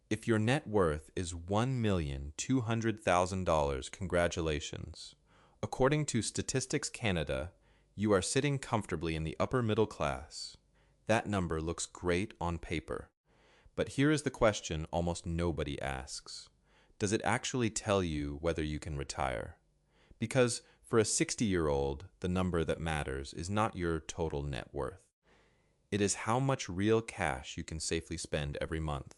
If your net worth is $1,200,000, congratulations. According to Statistics Canada, you are sitting comfortably in the upper middle class. That number looks great on paper. But here is the question almost nobody asks. Does it actually tell you whether you can retire? Because for a 60-year-old, the number that matters is not your total net worth. It is how much real cash you can safely spend every month.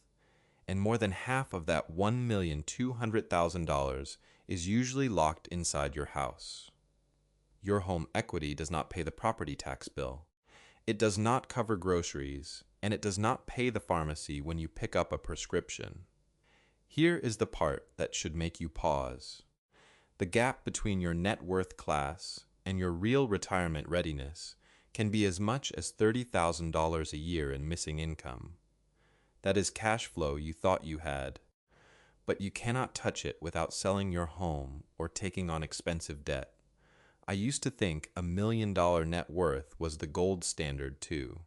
And more than half of that $1,200,000 is usually locked inside your house. Your home equity does not pay the property tax bill. It does not cover groceries, and it does not pay the pharmacy when you pick up a prescription. Here is the part that should make you pause. The gap between your net worth class and your real retirement readiness can be as much as $30,000 a year in missing income. That is cash flow you thought you had, but you cannot touch it without selling your home or taking on expensive debt. I used to think $1 million net worth was the gold standard too.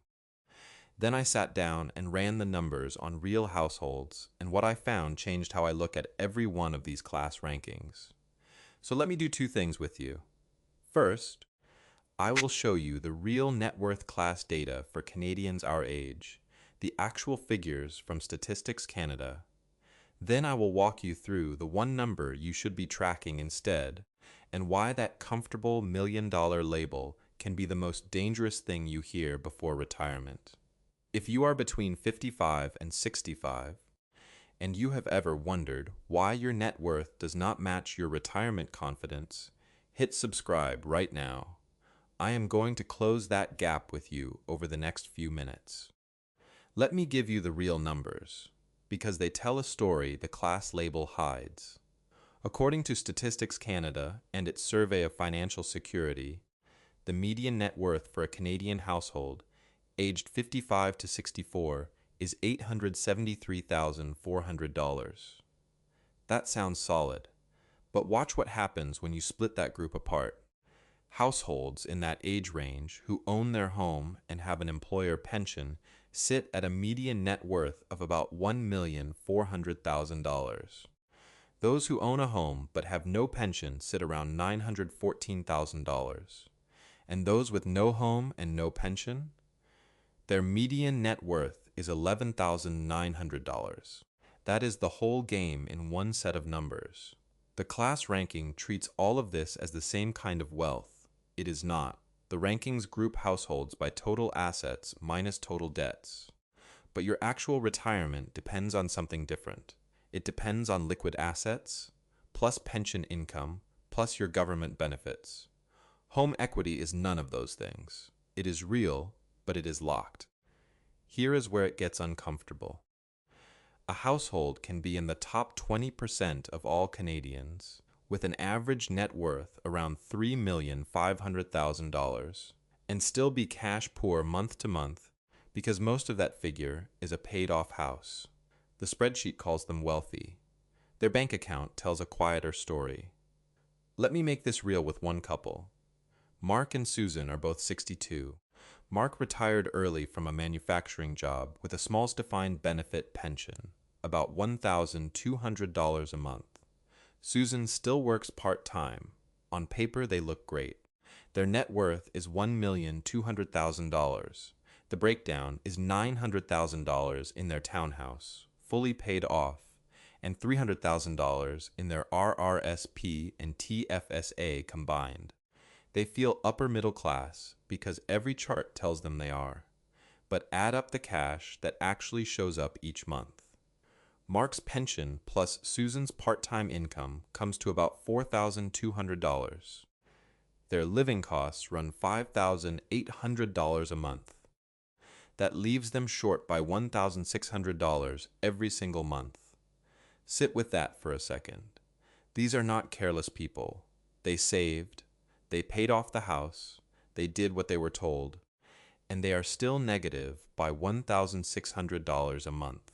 Then I sat down and ran the numbers on real households, and what I found changed how I look at every one of these class rankings. So let me do two things with you. First, I will show you the real net worth class data for Canadians our age, the actual figures from Statistics Canada. Then I will walk you through the one number you should be tracking instead, and why that comfortable $1 million label can be the most dangerous thing you hear before retirement. If you are between 55 and 65, and you have ever wondered why your net worth does not match your retirement confidence, hit subscribe right now. I am going to close that gap with you over the next few minutes. Let me give you the real numbers, because they tell a story the class label hides. According to Statistics Canada and its survey of financial security, the median net worth for a Canadian household aged 55 to 64 is $873,400. That sounds solid, but watch what happens when you split that group apart. Households in that age range who own their home and have an employer pension sit at a median net worth of about $1,400,000. Those who own a home but have no pension sit around $914,000. And those with no home and no pension? Their median net worth is $11,900. That is the whole game in one set of numbers. The class ranking treats all of this as the same kind of wealth. It is not. The rankings group households by total assets minus total debts. But your actual retirement depends on something different. It depends on liquid assets, plus pension income, plus your government benefits. Home equity is none of those things. It is real, but it is locked. Here is where it gets uncomfortable. A household can be in the top 20% of all Canadians, with an average net worth around $3,500,000, and still be cash poor month to month because most of that figure is a paid-off house. The spreadsheet calls them wealthy. Their bank account tells a quieter story. Let me make this real with one couple. Mark and Susan are both 62. Mark retired early from a manufacturing job with a small defined benefit pension, about $1,200 a month. Susan still works part-time. On paper, they look great. Their net worth is $1,200,000. The breakdown is $900,000 in their townhouse, fully paid off, and $300,000 in their RRSP and TFSA combined. They feel upper middle class because every chart tells them they are, but add up the cash that actually shows up each month. Mark's pension plus Susan's part-time income comes to about $4,200. Their living costs run $5,800 a month. That leaves them short by $1,600 every single month. Sit with that for a second. These are not careless people. They saved, they paid off the house, they did what they were told, and they are still negative by $1,600 a month.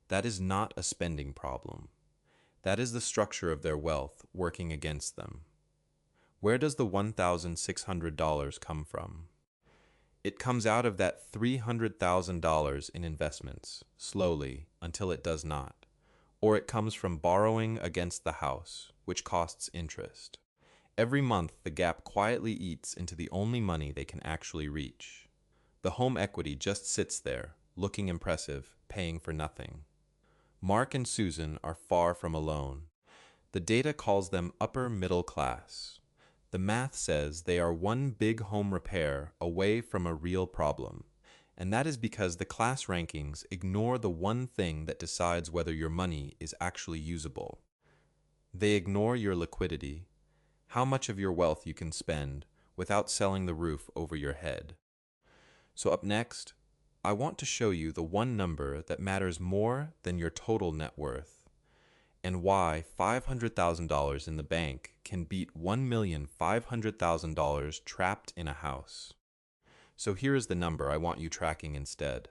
That is not a spending problem. That is the structure of their wealth working against them. Where does the $1,600 come from? It comes out of that $300,000 in investments, slowly, until it does not. Or it comes from borrowing against the house, which costs interest. Every month, the gap quietly eats into the only money they can actually reach. The home equity just sits there, looking impressive, paying for nothing. Mark and Susan are far from alone. The data calls them upper middle class. The math says they are one big home repair away from a real problem, and that is because the class rankings ignore the one thing that decides whether your money is actually usable. They ignore your liquidity, how much of your wealth you can spend without selling the roof over your head. So up next, I want to show you the one number that matters more than your total net worth, and why $500,000 in the bank can beat $1,500,000 trapped in a house. So here is the number I want you tracking instead.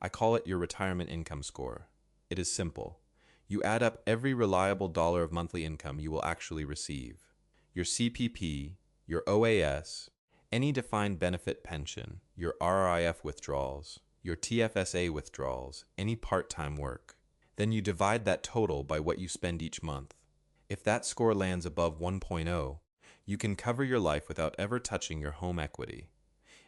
I call it your retirement income score. It is simple. You add up every reliable dollar of monthly income you will actually receive. Your CPP, your OAS, any defined benefit pension, your RRIF withdrawals, your TFSA withdrawals, any part-time work. Then you divide that total by what you spend each month. If that score lands above 1.0, you can cover your life without ever touching your home equity.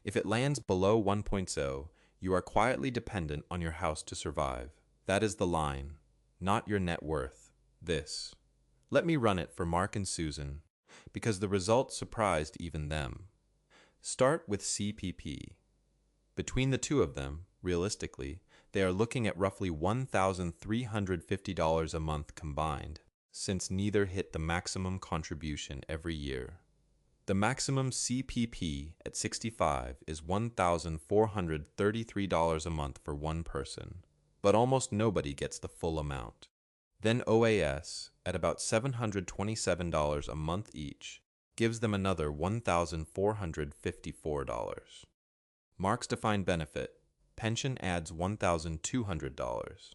If it lands below 1.0, you are quietly dependent on your house to survive. That is the line, not your net worth. This. Let me run it for Mark and Susan, because the results surprised even them. Start with CPP. Between the two of them, realistically, they are looking at roughly $1,350 a month combined, since neither hit the maximum contribution every year. The maximum CPP at 65 is $1,433 a month for one person, but almost nobody gets the full amount. Then OAS, at about $727 a month each, gives them another $1,454. Mark's defined benefit, pension adds $1,200,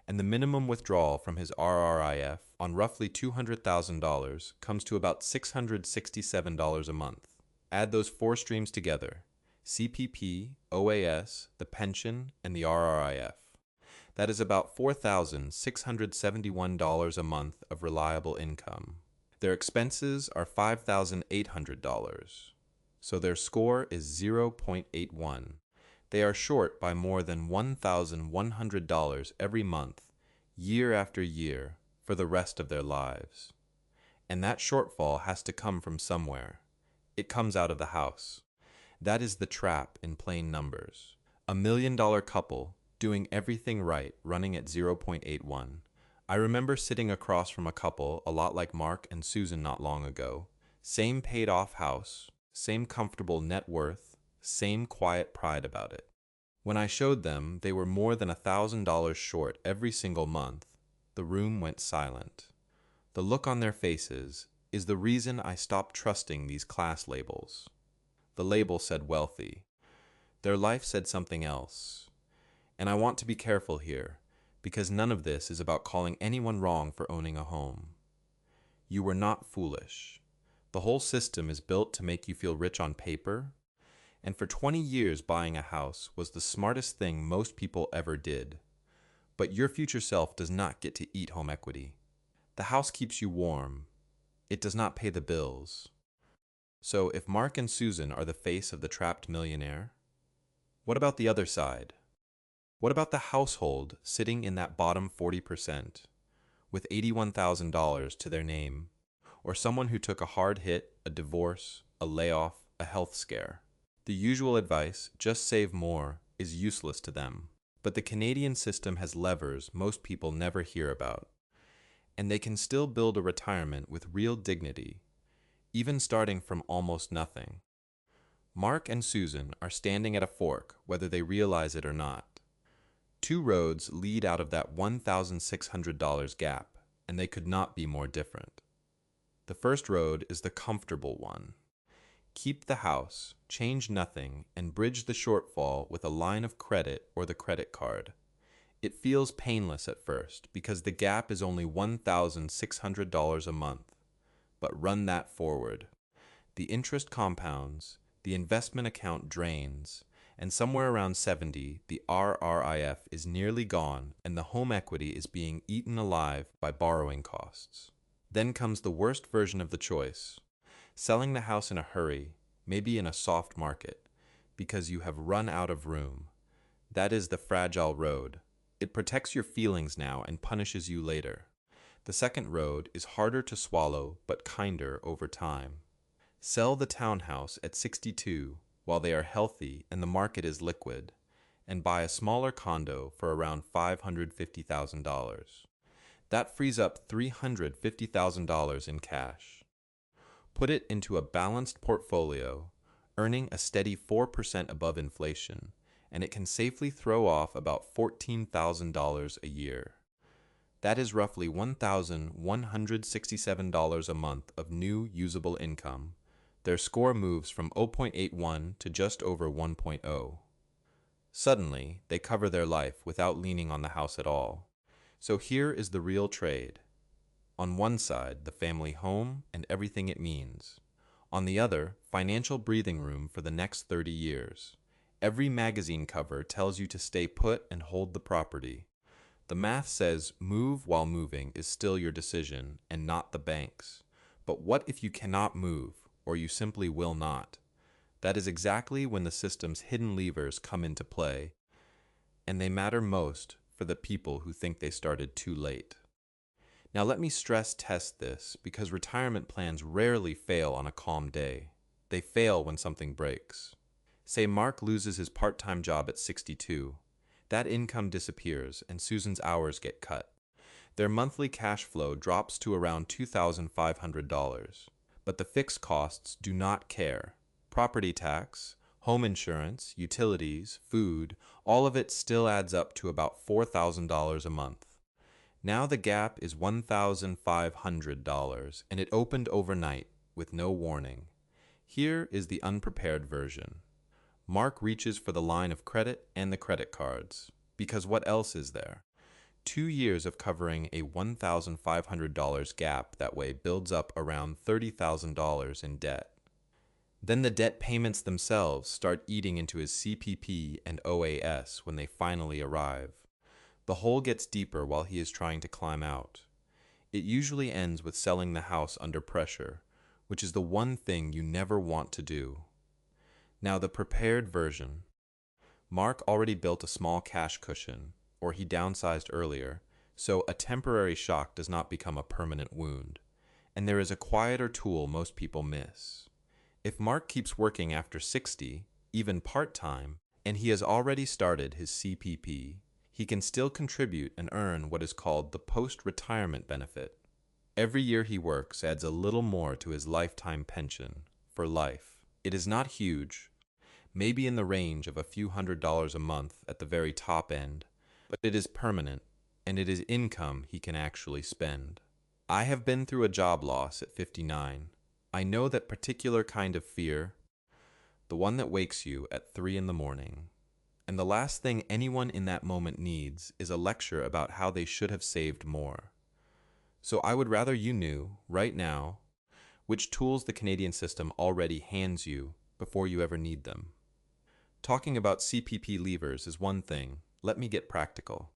and the minimum withdrawal from his RRIF on roughly $200,000 comes to about $667 a month. Add those four streams together: CPP, OAS, the pension, and the RRIF. That is about $4,671 a month of reliable income. Their expenses are $5,800, so their score is 0.81. They are short by more than $1,100 every month, year after year, for the rest of their lives. And that shortfall has to come from somewhere. It comes out of the house. That is the trap in plain numbers. $1 million couple doing everything right, running at 0.81. I remember sitting across from a couple a lot like Mark and Susan not long ago. Same paid off house, same comfortable net worth, same quiet pride about it. When I showed them they were more than $1,000 short every single month, the room went silent. The look on their faces is the reason I stopped trusting these class labels. The label said wealthy. Their life said something else. And I want to be careful here, because none of this is about calling anyone wrong for owning a home. You were not foolish. The whole system is built to make you feel rich on paper, and for 20 years buying a house was the smartest thing most people ever did. But your future self does not get to eat home equity. The house keeps you warm. It does not pay the bills. So if Mark and Susan are the face of the trapped millionaire, what about the other side? What about the household sitting in that bottom 40% with $81,000 to their name, or someone who took a hard hit, a divorce, a layoff, a health scare? The usual advice, just save more, is useless to them. But the Canadian system has levers most people never hear about, and they can still build a retirement with real dignity, even starting from almost nothing. Mark and Susan are standing at a fork, whether they realize it or not. Two roads lead out of that $1,600 gap, and they could not be more different. The first road is the comfortable one. Keep the house, change nothing, and bridge the shortfall with a line of credit or the credit card. It feels painless at first because the gap is only $1,600 a month. But run that forward. The interest compounds, the investment account drains, and somewhere around 70, the RRIF is nearly gone and the home equity is being eaten alive by borrowing costs. Then comes the worst version of the choice, selling the house in a hurry, maybe in a soft market, because you have run out of room. That is the fragile road. It protects your feelings now and punishes you later. The second road is harder to swallow but kinder over time. Sell the townhouse at 62 while they are healthy and the market is liquid, and buy a smaller condo for around $550,000. That frees up $350,000 in cash. Put it into a balanced portfolio, earning a steady 4% above inflation, and it can safely throw off about $14,000 a year. That is roughly $1,167 a month of new usable income. Their score moves from 0.81 to just over 1.0. Suddenly, they cover their life without leaning on the house at all. So here is the real trade. On one side, the family home and everything it means. On the other, financial breathing room for the next 30 years. Every magazine cover tells you to stay put and hold the property. The math says move while moving is still your decision and not the bank's. But what if you cannot move, or you simply will not? That is exactly when the system's hidden levers come into play, and they matter most for the people who think they started too late. Now let me stress test this, because retirement plans rarely fail on a calm day. They fail when something breaks. Say Mark loses his part-time job at 62. That income disappears and Susan's hours get cut. Their monthly cash flow drops to around $2,500. But the fixed costs do not care. Property tax, home insurance, utilities, food, all of it still adds up to about $4,000 a month. Now the gap is $1,500, and it opened overnight with no warning. Here is the unprepared version. Mark reaches for the line of credit and the credit cards, because what else is there? 2 years of covering a $1,500 gap that way builds up around $30,000 in debt. Then the debt payments themselves start eating into his CPP and OAS when they finally arrive. The hole gets deeper while he is trying to climb out. It usually ends with selling the house under pressure, which is the one thing you never want to do. Now the prepared version. Mark already built a small cash cushion, or he downsized earlier, so a temporary shock does not become a permanent wound. And there is a quieter tool most people miss. If Mark keeps working after 60, even part-time, and he has already started his CPP, he can still contribute and earn what is called the post-retirement benefit. Every year he works adds a little more to his lifetime pension, for life. It is not huge, maybe in the range of a few $100s a month at the very top end, but it is permanent, and it is income he can actually spend. I have been through a job loss at 59. I know that particular kind of fear, the one that wakes you at 3 in the morning. And the last thing anyone in that moment needs is a lecture about how they should have saved more. So I would rather you knew, right now, which tools the Canadian system already hands you before you ever need them. Talking about CPP levers is one thing. Let me get practical.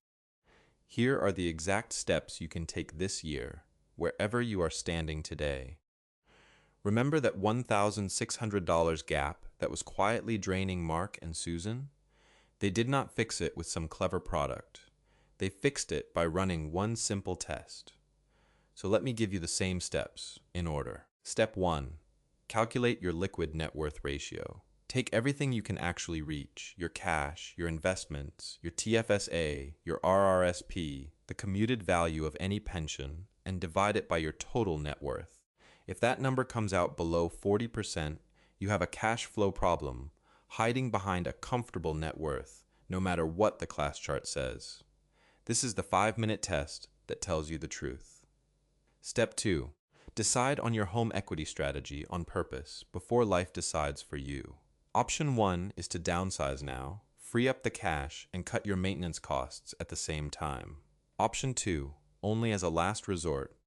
Here are the exact steps you can take this year, wherever you are standing today. Remember that $1,600 gap that was quietly draining Mark and Susan? They did not fix it with some clever product. They fixed it by running one simple test. So let me give you the same steps, in order. Step 1. Calculate your liquid net worth ratio. Take everything you can actually reach, your cash, your investments, your TFSA, your RRSP, the commuted value of any pension, and divide it by your total net worth. If that number comes out below 40%, you have a cash flow problem, hiding behind a comfortable net worth, no matter what the class chart says. This is the 5-minute test that tells you the truth. Step 2. Decide on your home equity strategy on purpose before life decides for you. Option 1 is to downsize now, free up the cash, and cut your maintenance costs at the same time. Option 2, only as a last resort,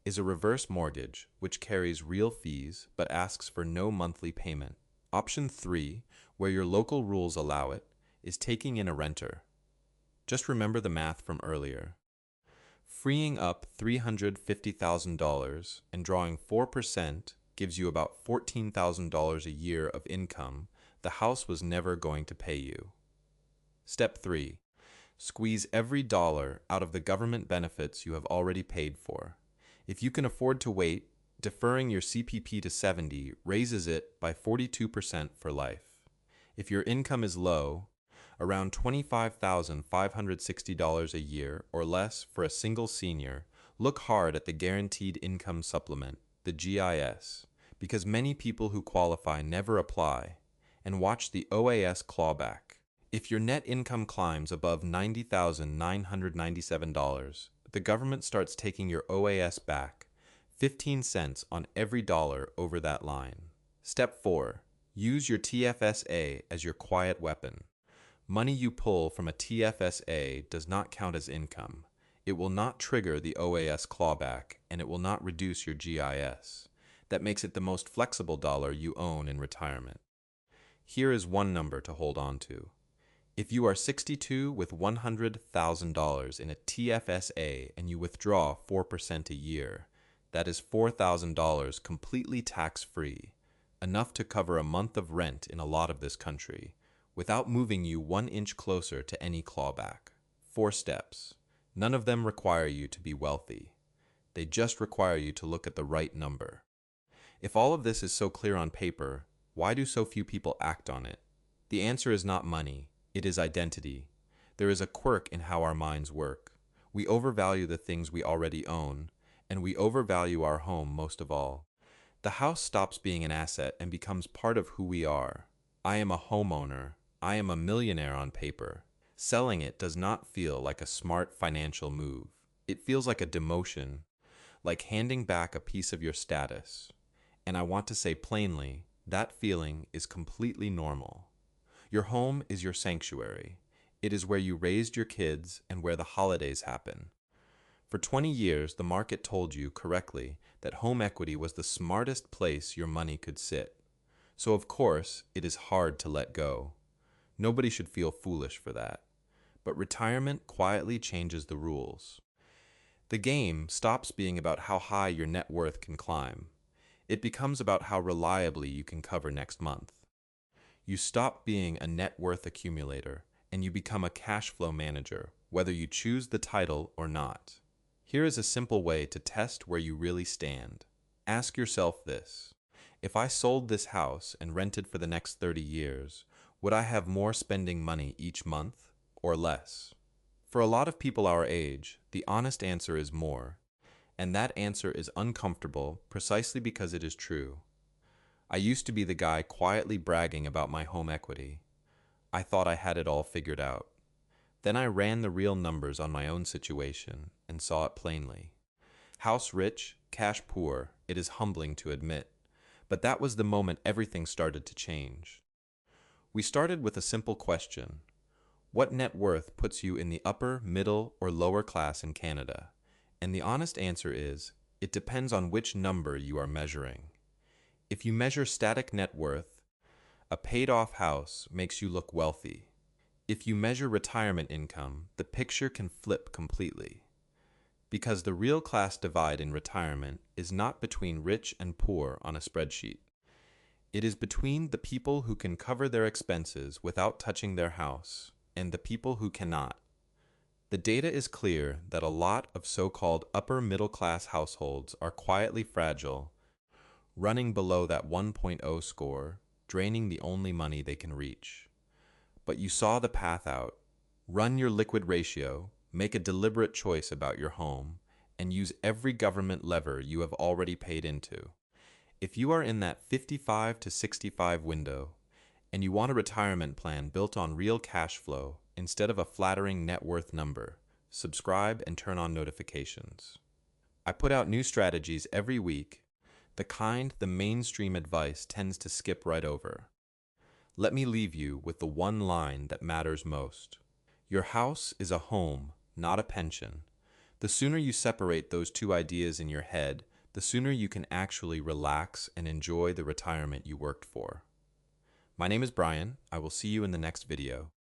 is a reverse mortgage which carries real fees but asks for no monthly payment. Option 3, where your local rules allow it, is taking in a renter. Just remember the math from earlier. Freeing up $350,000 and drawing 4% gives you about $14,000 a year of income the house was never going to pay you. Step 3. Squeeze every dollar out of the government benefits you have already paid for. If you can afford to wait, deferring your CPP to 70 raises it by 42% for life. If your income is low, around $25,560 a year or less for a single senior, look hard at the Guaranteed Income Supplement, the GIS, because many people who qualify never apply, and watch the OAS clawback. If your net income climbs above $90,997, the government starts taking your OAS back, 15 cents on every dollar over that line. Step 4. Use your TFSA as your quiet weapon. Money you pull from a TFSA does not count as income. It will not trigger the OAS clawback, and it will not reduce your GIS. That makes it the most flexible dollar you own in retirement. Here is one number to hold on to. If you are 62 with $100,000 in a TFSA and you withdraw 4% a year, that is $4,000 completely tax-free, enough to cover a month of rent in a lot of this country, without moving you 1 inch closer to any clawback. 4 steps. None of them require you to be wealthy. They just require you to look at the right number. If all of this is so clear on paper, why do so few people act on it? The answer is not money. It is identity. There is a quirk in how our minds work. We overvalue the things we already own, and we overvalue our home most of all. The house stops being an asset and becomes part of who we are. I am a homeowner. I am a millionaire on paper. Selling it does not feel like a smart financial move. It feels like a demotion, like handing back a piece of your status. And I want to say plainly, that feeling is completely normal. Your home is your sanctuary. It is where you raised your kids and where the holidays happen. For 20 years, the market told you correctly that home equity was the smartest place your money could sit. So of course, it is hard to let go. Nobody should feel foolish for that. But retirement quietly changes the rules. The game stops being about how high your net worth can climb. It becomes about how reliably you can cover next month. You stop being a net worth accumulator, and you become a cash flow manager, whether you choose the title or not. Here is a simple way to test where you really stand. Ask yourself this: if I sold this house and rented for the next 30 years, would I have more spending money each month or less? For a lot of people our age, the honest answer is more, and that answer is uncomfortable precisely because it is true. I used to be the guy quietly bragging about my home equity. I thought I had it all figured out. Then I ran the real numbers on my own situation and saw it plainly. House rich, cash poor, it is humbling to admit, but that was the moment everything started to change. We started with a simple question. What net worth puts you in the upper, middle, or lower class in Canada? And the honest answer is, it depends on which number you are measuring. If you measure static net worth, a paid-off house makes you look wealthy. If you measure retirement income, the picture can flip completely. Because the real class divide in retirement is not between rich and poor on a spreadsheet. It is between the people who can cover their expenses without touching their house and the people who cannot. The data is clear that a lot of so-called upper middle class households are quietly fragile, running below that 1.0 score, draining the only money they can reach. But you saw the path out. Run your liquid ratio, make a deliberate choice about your home, and use every government lever you have already paid into. If you are in that 55 to 65 window, and you want a retirement plan built on real cash flow instead of a flattering net worth number, subscribe and turn on notifications. I put out new strategies every week, the kind the mainstream advice tends to skip right over. Let me leave you with the one line that matters most. Your house is a home, not a pension. The sooner you separate those two ideas in your head, the sooner you can actually relax and enjoy the retirement you worked for. My name is Brian. I will see you in the next video.